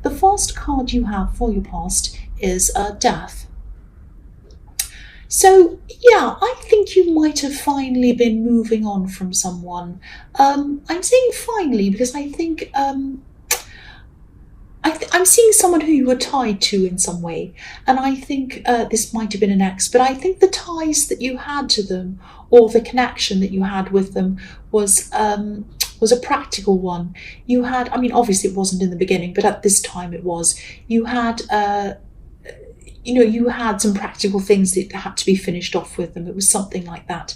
The first card you have for your past is death. So, yeah, I think you might have finally been moving on from someone. I'm saying finally because I think I'm seeing someone who you were tied to in some way, and I think this might have been an ex, but I think the ties that you had to them, or the connection that you had with them, was a practical one. You had, I mean, obviously it wasn't in the beginning, but at this time it was. You had, you had some practical things that had to be finished off with them. It was something like that.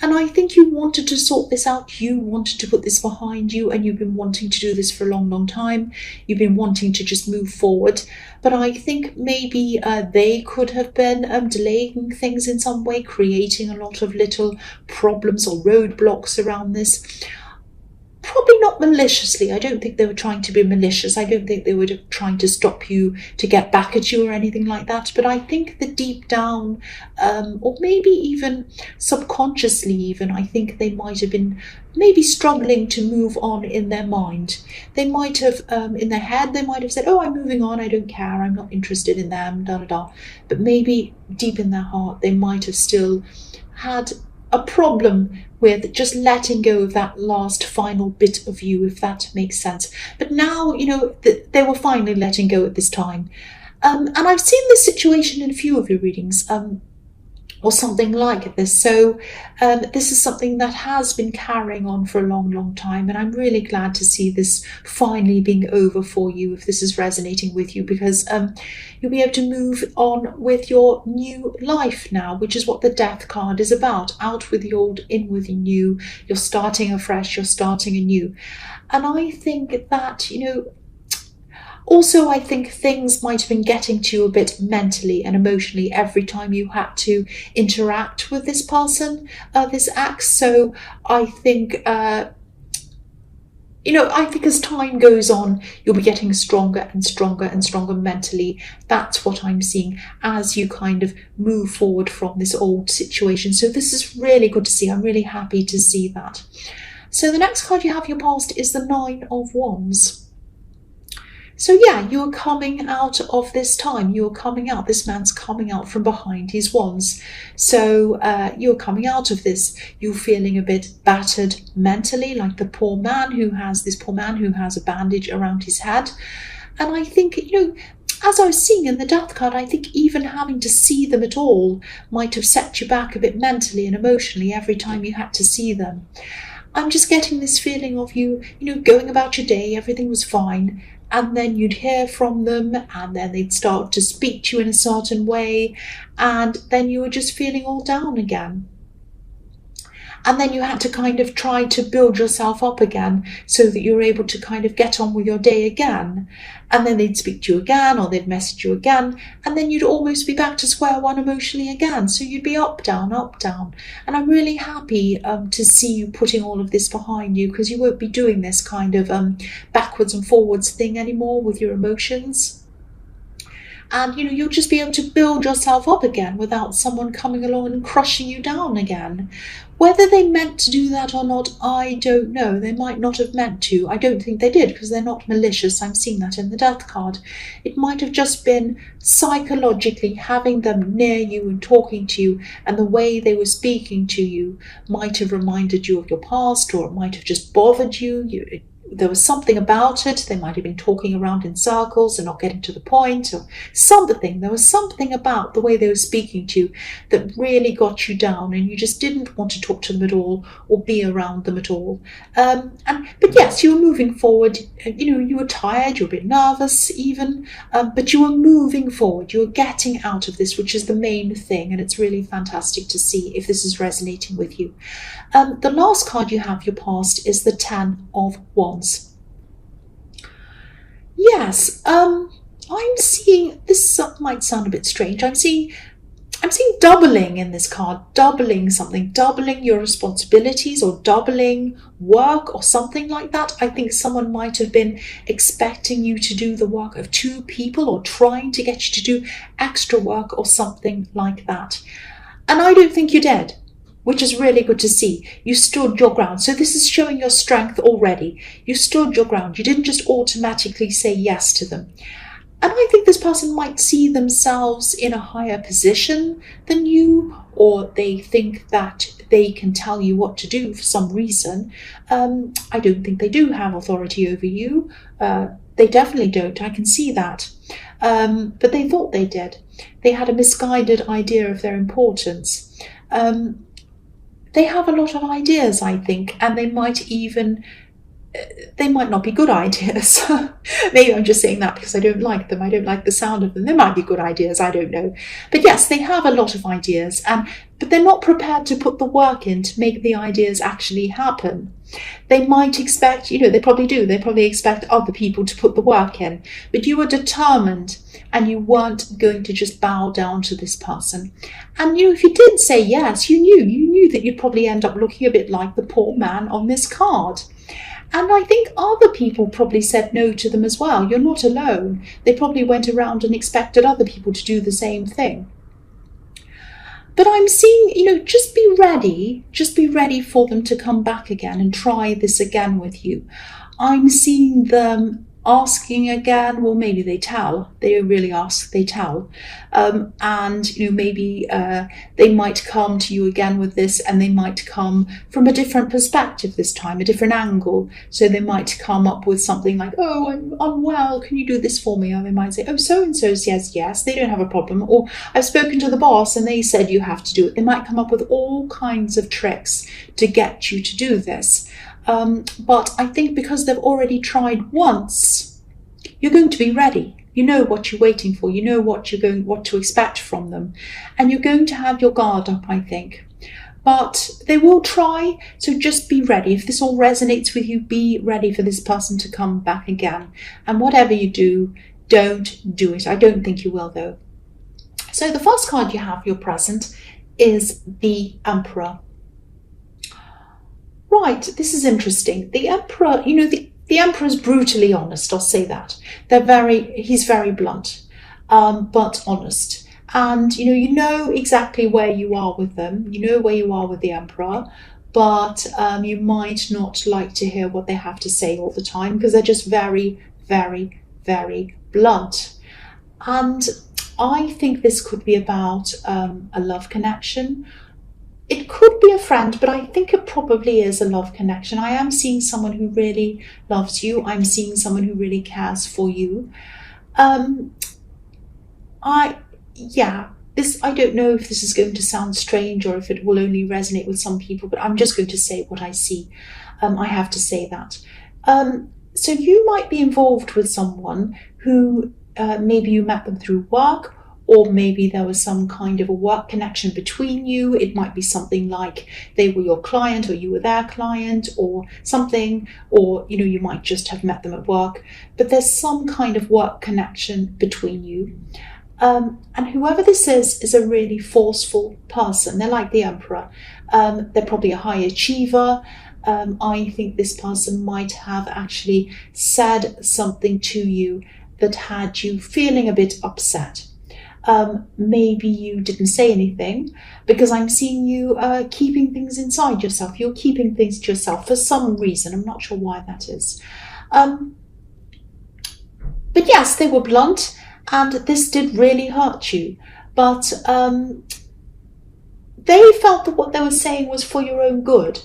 And I think you wanted to sort this out. You wanted to put this behind you, and you've been wanting to do this for a long, long time. You've been wanting to just move forward. But I think maybe they could have been delaying things in some way, creating a lot of little problems or roadblocks around this. Probably not maliciously. I don't think they were trying to be malicious. I don't think they were trying to stop you, to get back at you or anything like that. But I think that deep down, or maybe even subconsciously even, I think they might have been maybe struggling to move on in their mind. They might have, in their head, they might have said, oh, I'm moving on, I don't care, I'm not interested in them, da da da. But maybe deep in their heart, they might have still had a problem with just letting go of that last final bit of you, if that makes sense. But now, they were finally letting go at this time. And I've seen this situation in a few of your readings, or something like this. So this is something that has been carrying on for a long, long time. And I'm really glad to see this finally being over for you, if this is resonating with you, because you'll be able to move on with your new life now, which is what the Death card is about. Out with the old, in with the new. You're starting afresh, you're starting anew. And I think that, also, I think things might have been getting to you a bit mentally and emotionally every time you had to interact with this person, this ex. So I think, I think as time goes on, you'll be getting stronger and stronger and stronger mentally. That's what I'm seeing as you kind of move forward from this old situation. So this is really good to see. I'm really happy to see that. So the next card you have in your past is the Nine of Wands. So yeah, you're coming out of this time. You're coming out. This man's coming out from behind his wands. So you're coming out of this. You're feeling a bit battered mentally, like the poor man who has a bandage around his head. And I think, as I was seeing in the Death card, I think even having to see them at all might have set you back a bit mentally and emotionally every time you had to see them. I'm just getting this feeling of you, going about your day, everything was fine. And then you'd hear from them, and then they'd start to speak to you in a certain way, and then you were just feeling all down again. And then you had to kind of try to build yourself up again so that you're able to kind of get on with your day again. And then they'd speak to you again, or they'd message you again, and then you'd almost be back to square one emotionally again. So you'd be up, down, up, down. And I'm really happy to see you putting all of this behind you, because you won't be doing this kind of backwards and forwards thing anymore with your emotions. And, you'll just be able to build yourself up again without someone coming along and crushing you down again. Whether they meant to do that or not, I don't know. They might not have meant to. I don't think they did, because they're not malicious. I'm seeing that in the Death card. It might have just been psychologically having them near you and talking to you, and the way they were speaking to you might have reminded you of your past, or it might have just bothered you. There was something about it. They might have been talking around in circles and not getting to the point, or something. There was something about the way they were speaking to you that really got you down, and you just didn't want to talk to them at all or be around them at all. But yes, you were moving forward. You were tired, you were a bit nervous even, but you were moving forward. You were getting out of this, which is the main thing, and it's really fantastic to see if this is resonating with you. The last card you have your past is the Ten of Wands. Yes, I'm seeing, this might sound a bit strange, I'm seeing doubling in this card, doubling something, doubling your responsibilities, or doubling work or something like that. I think someone might have been expecting you to do the work of two people, or trying to get you to do extra work or something like that. And I don't think you did. which is really good to see. You stood your ground. So this is showing your strength already. You stood your ground. You didn't just automatically say yes to them. And I think this person might see themselves in a higher position than you, or they think that they can tell you what to do for some reason. I don't think they do have authority over you. They definitely don't. I can see that. But they thought they did. They had a misguided idea of their importance. They have a lot of ideas, I think, and they might not be good ideas. Maybe I'm just saying that because I don't like them. I don't like the sound of them. They might be good ideas, I don't know. But yes, they have a lot of ideas, but they're not prepared to put the work in to make the ideas actually happen. They might expect, they probably do, they probably expect other people to put the work in, but you were determined and you weren't going to just bow down to this person. And if you did say yes, you knew that you'd probably end up looking a bit like the poor man on this card. And I think other people probably said no to them as well. You're not alone. They probably went around and expected other people to do the same thing. But I'm seeing, just be ready for them to come back again and try this again with you. I'm seeing them asking again. Well, maybe they tell. They don't really ask, they tell. And maybe they might come to you again with this, and they might come from a different perspective this time, a different angle. So they might come up with something like, oh, I'm unwell, can you do this for me? Or they might say, oh, so-and-so says yes, they don't have a problem. Or I've spoken to the boss and they said you have to do it. They might come up with all kinds of tricks to get you to do this. But I think because they've already tried once, you're going to be ready. You know what you're waiting for. You know what to expect from them. And you're going to have your guard up, I think. But they will try, so just be ready. If this all resonates with you, be ready for this person to come back again. And whatever you do, don't do it. I don't think you will, though. So the first card you have, your present, is the Emperor. Right, this is interesting. The Emperor, the Emperor is brutally honest, I'll say that. He's very blunt, but honest. And, you know exactly where you are with them. You know where you are with the Emperor, but you might not like to hear what they have to say all the time because they're just very, very, very blunt. And I think this could be about a love connection. It could be a friend, but I think it probably is a love connection. I am seeing someone who really loves you. I'm seeing someone who really cares for you. I don't know if this is going to sound strange or if it will only resonate with some people, but I'm just going to say what I see. I have to say that. So you might be involved with someone who maybe you met them through work, or maybe there was some kind of a work connection between you. It might be something like they were your client or you were their client or something, or, you might just have met them at work, but there's some kind of work connection between you. And whoever this is a really forceful person. They're like the Emperor. They're probably a high achiever. I think this person might have actually said something to you that had you feeling a bit upset. Maybe you didn't say anything because I'm seeing you keeping things inside yourself. You're keeping things to yourself for some reason. I'm not sure why that is. But yes, they were blunt and this did really hurt you. But they felt that what they were saying was for your own good.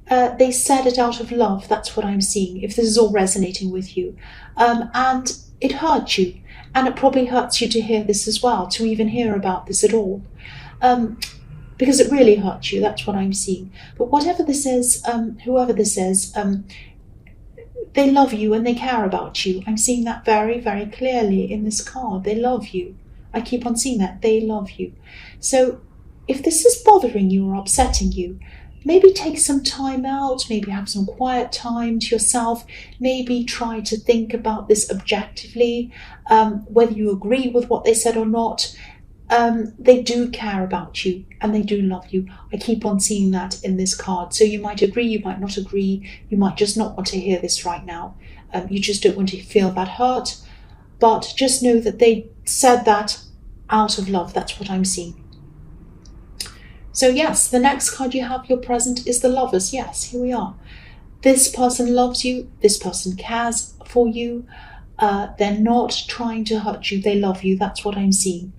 They said it out of love. That's what I'm seeing, if this is all resonating with you. And it hurt you. And it probably hurts you to hear this as well, to even hear about this at all. Because it really hurts you, that's what I'm seeing. But whatever this is, whoever this is, they love you and they care about you. I'm seeing that very, very clearly in this card. They love you. I keep on seeing that. They love you. So if this is bothering you or upsetting you, maybe take some time out, maybe have some quiet time to yourself, maybe try to think about this objectively, whether you agree with what they said or not. They do care about you and they do love you. I keep on seeing that in this card. So you might agree, you might not agree, you might just not want to hear this right now. You just don't want to feel that hurt, but just know that they said that out of love. That's what I'm seeing. So yes, the next card you have, your present, is the Lovers. Yes, here we are. This person loves you. This person cares for you. They're not trying to hurt you. They love you. That's what I'm seeing.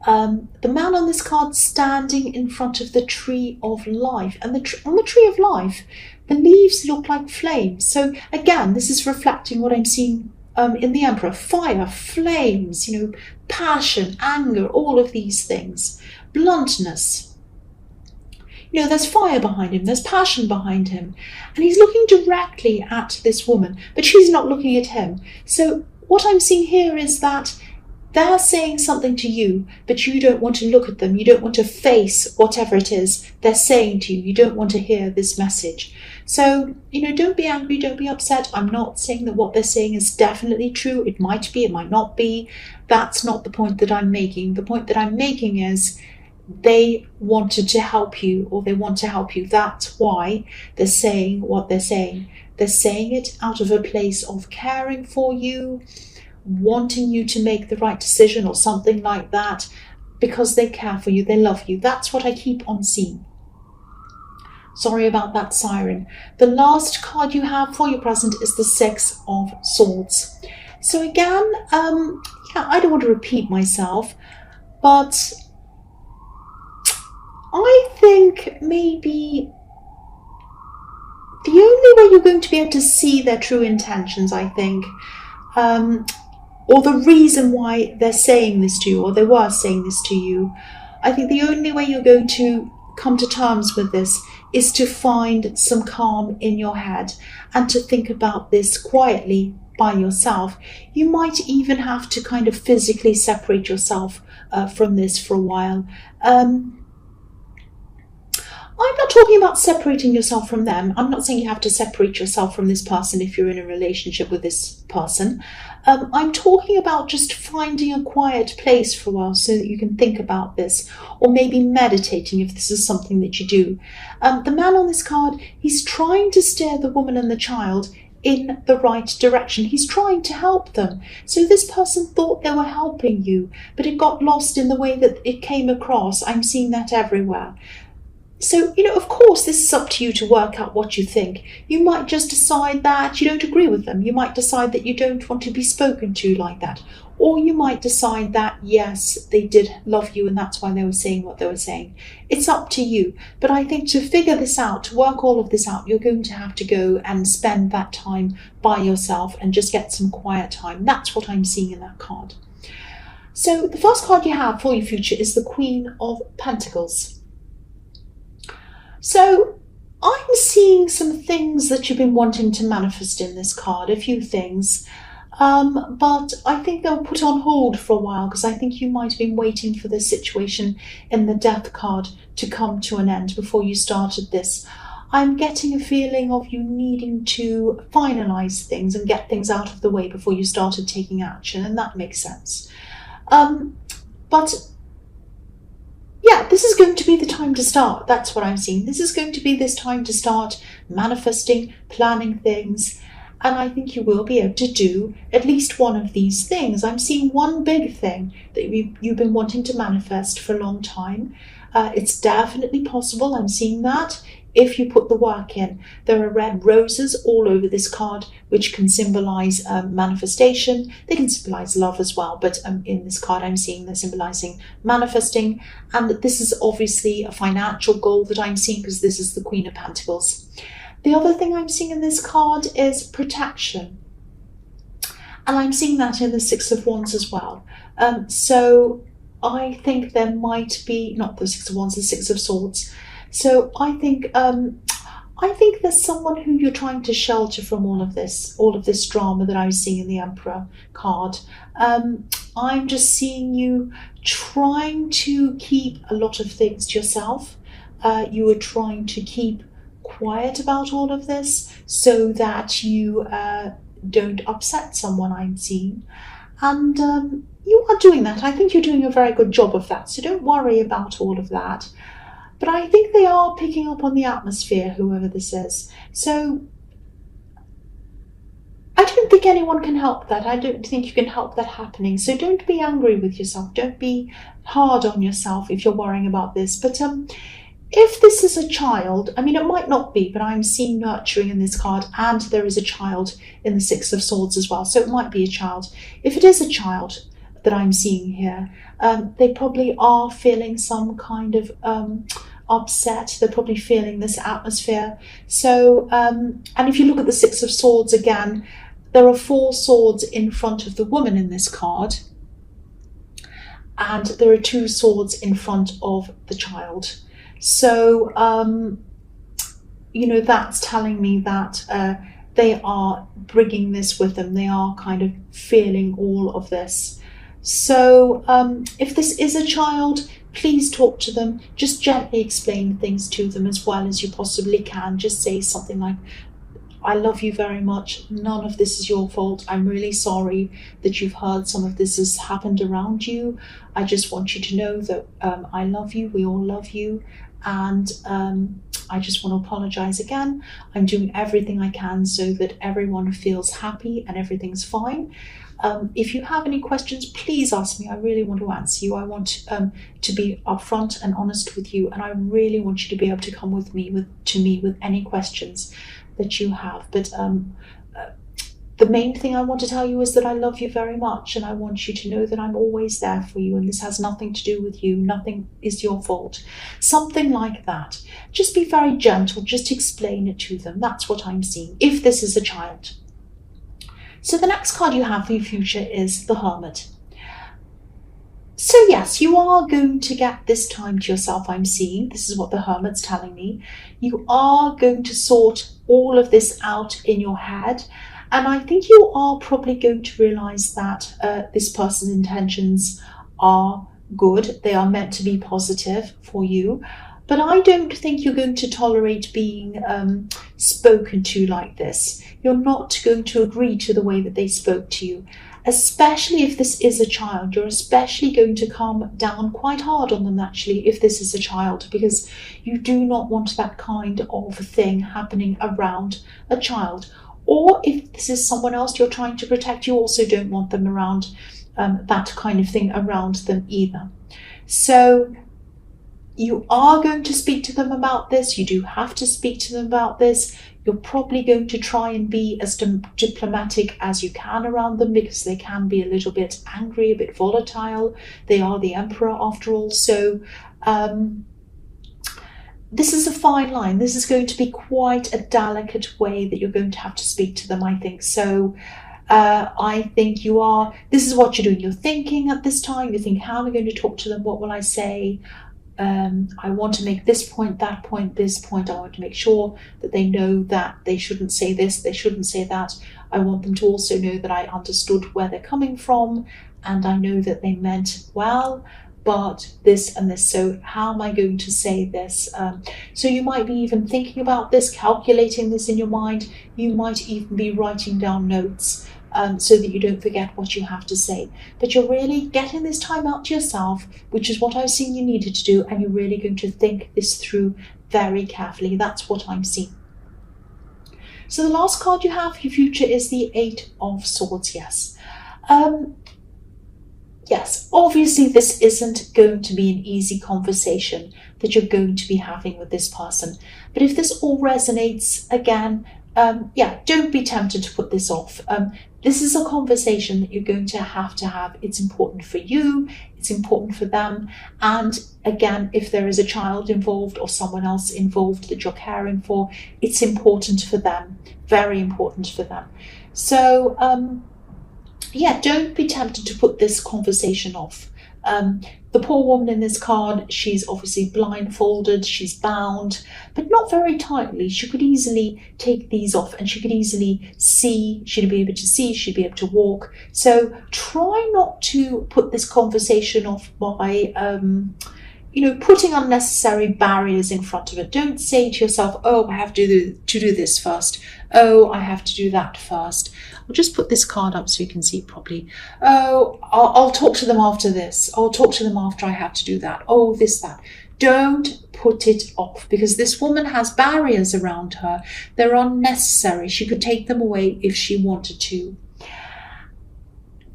The man on this card standing in front of the tree of life. And on the tree of life, the leaves look like flames. So again, this is reflecting what I'm seeing in the Emperor. Fire, flames, passion, anger, all of these things. Bluntness. There's fire behind him, there's passion behind him, and he's looking directly at this woman, but she's not looking at him. So what I'm seeing here is that they're saying something to you, but you don't want to look at them, you don't want to face whatever it is they're saying to you, you don't want to hear this message. So, don't be angry, don't be upset. I'm not saying that what they're saying is definitely true. It might be, it might not be. That's not the point that I'm making. The point that I'm making is they wanted to help you, or they want to help you. That's why they're saying what they're saying. They're saying it out of a place of caring for you, wanting you to make the right decision or something like that, because they care for you, they love you. That's what I keep on seeing. Sorry about that siren. The last card you have for your present is the Six of Swords. So again, I don't want to repeat myself, but I think maybe the only way you're going to be able to see their true intentions, I think, or the reason why they're saying this to you, or they were saying this to you, I think the only way you're going to come to terms with this is to find some calm in your head and to think about this quietly by yourself. You might even have to kind of physically separate yourself from this for a while. I'm not talking about separating yourself from them. I'm not saying you have to separate yourself from this person if you're in a relationship with this person. I'm talking about just finding a quiet place for a while so that you can think about this, or maybe meditating if this is something that you do. The man on this card, he's trying to steer the woman and the child in the right direction. He's trying to help them. So this person thought they were helping you, but it got lost in the way that it came across. I'm seeing that everywhere. So, of course, this is up to you to work out what you think. You might just decide that you don't agree with them. You might decide that you don't want to be spoken to like that. Or you might decide that, yes, they did love you and that's why they were saying what they were saying. It's up to you. But I think to figure this out, to work all of this out, you're going to have to go and spend that time by yourself and just get some quiet time. That's what I'm seeing in that card. So the first card you have for your future is the Queen of Pentacles. So I'm seeing some things that you've been wanting to manifest in this card, a few things, but I think they'll put on hold for a while because I think you might have been waiting for this situation in the Death card to come to an end before you started this. I'm getting a feeling of you needing to finalize things and get things out of the way before you started taking action, and that makes sense. But yeah, this is going to be the time to start. That's what I'm seeing. This is going to be this time to start manifesting, planning things. And I think you will be able to do at least one of these things. I'm seeing one big thing that you've been wanting to manifest for a long time. It's definitely possible. I'm seeing that if you put the work in. There are red roses all over this card, which can symbolize manifestation. They can symbolize love as well, but in this card I'm seeing they're symbolizing manifesting. And this is obviously a financial goal that I'm seeing because this is the Queen of Pentacles. The other thing I'm seeing in this card is protection. And I'm seeing that in the Six of Wands as well. So I think there might be, not the Six of Wands, the Six of Swords. So I think there's someone who you're trying to shelter from all of this drama that I was seeing in the Emperor card. I'm just seeing you trying to keep a lot of things to yourself. You are trying to keep quiet about all of this so that you don't upset someone, I'm seeing. And you are doing that. I think you're doing a very good job of that. So don't worry about all of that. But I think they are picking up on the atmosphere, whoever this is. So I don't think anyone can help that. I don't think you can help that happening. So don't be angry with yourself. Don't be hard on yourself if you're worrying about this. But If this is a child, I mean, it might not be, but I'm seeing nurturing in this card, and there is a child in the Six of Swords as well. So it might be a child. If it is a child that I'm seeing here, they probably are feeling some kind of upset. They're probably feeling this atmosphere. So, and if you look at the Six of Swords again, there are 4 swords in front of the woman in this card, and there are 2 swords in front of the child. So, you know, that's telling me that they are bringing this with them. They are kind of feeling all of this. So if this is a child, please talk to them. Just gently explain things to them as well as you possibly can. Just say something like, I love you very much. None of this is your fault. I'm really sorry that you've heard some of this has happened around you. I just want you to know that I love you. We all love you. And I just want to apologize again. I'm doing everything I can so that everyone feels happy and everything's fine. If you have any questions, please ask me. I really want to answer you. I want to be upfront and honest with you, and I really want you to be able to come with me with any questions that you have. But the main thing I want to tell you is that I love you very much, and I want you to know that I'm always there for you, and this has nothing to do with you. Nothing is your fault. Something like that. Just be very gentle. Just explain it to them. That's what I'm seeing, if this is a child. So the next card you have for your future is the Hermit. So yes, you are going to get this time to yourself, I'm seeing. This is what the Hermit's telling me. You are going to sort all of this out in your head. And I think you are probably going to realize that this person's intentions are good. They are meant to be positive for you. But I don't think you're going to tolerate being spoken to like this. You're not going to agree to the way that they spoke to you. Especially if this is a child, you're especially going to come down quite hard on them, actually, if this is a child, because you do not want that kind of thing happening around a child. Or if this is someone else you're trying to protect, you also don't want them around that kind of thing around them either. So you are going to speak to them about this. You do have to speak to them about this. You're probably going to try and be as diplomatic as you can around them, because they can be a little bit angry, a bit volatile. They are the Emperor after all. So this is a fine line. This is going to be quite a delicate way that you're going to have to speak to them, I think. So I think this is what you're doing. You're thinking at this time, you think, how am I going to talk to them? What will I say? I want to make this point, that point, this point. I want to make sure that they know that they shouldn't say this, they shouldn't say that. I want them to also know that I understood where they're coming from, and I know that they meant well, but this and this. So how am I going to say this? So you might be even thinking about this, calculating this in your mind. You might even be writing down notes so that you don't forget what you have to say. But you're really getting this time out to yourself, which is what I've seen you needed to do, and you're really going to think this through very carefully. That's what I'm seeing. So the last card you have for your future is the Eight of Swords. Yes. Yes, obviously this isn't going to be an easy conversation that you're going to be having with this person. But if this all resonates, again, don't be tempted to put this off. This is a conversation that you're going to have. It's important for you. It's important for them. And again, if there is a child involved or someone else involved that you're caring for, it's important for them. Very important for them. So, don't be tempted to put this conversation off. The poor woman in this card, she's obviously blindfolded, she's bound, but not very tightly. She could easily take these off, and she could easily see, she'd be able to see, she'd be able to walk. So try not to put this conversation off by putting unnecessary barriers in front of it. Don't say to yourself, oh, I have to do this first. Oh, I have to do that first. I'll just put this card up so you can see it properly. Oh, I'll talk to them after this. I'll talk to them after I have to do that. Oh, this, that. Don't put it off, because this woman has barriers around her. They're unnecessary. She could take them away if she wanted to.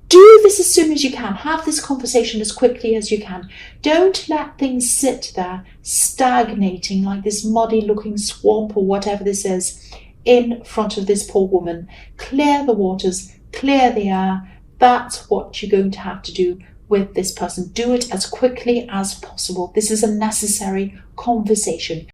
Do this as soon as you can. Have this conversation as quickly as you can. Don't let things sit there stagnating like this muddy looking swamp or whatever this is in front of this poor woman. Clear the waters, clear the air. That's what you're going to have to do with this person. Do it as quickly as possible. This is a necessary conversation.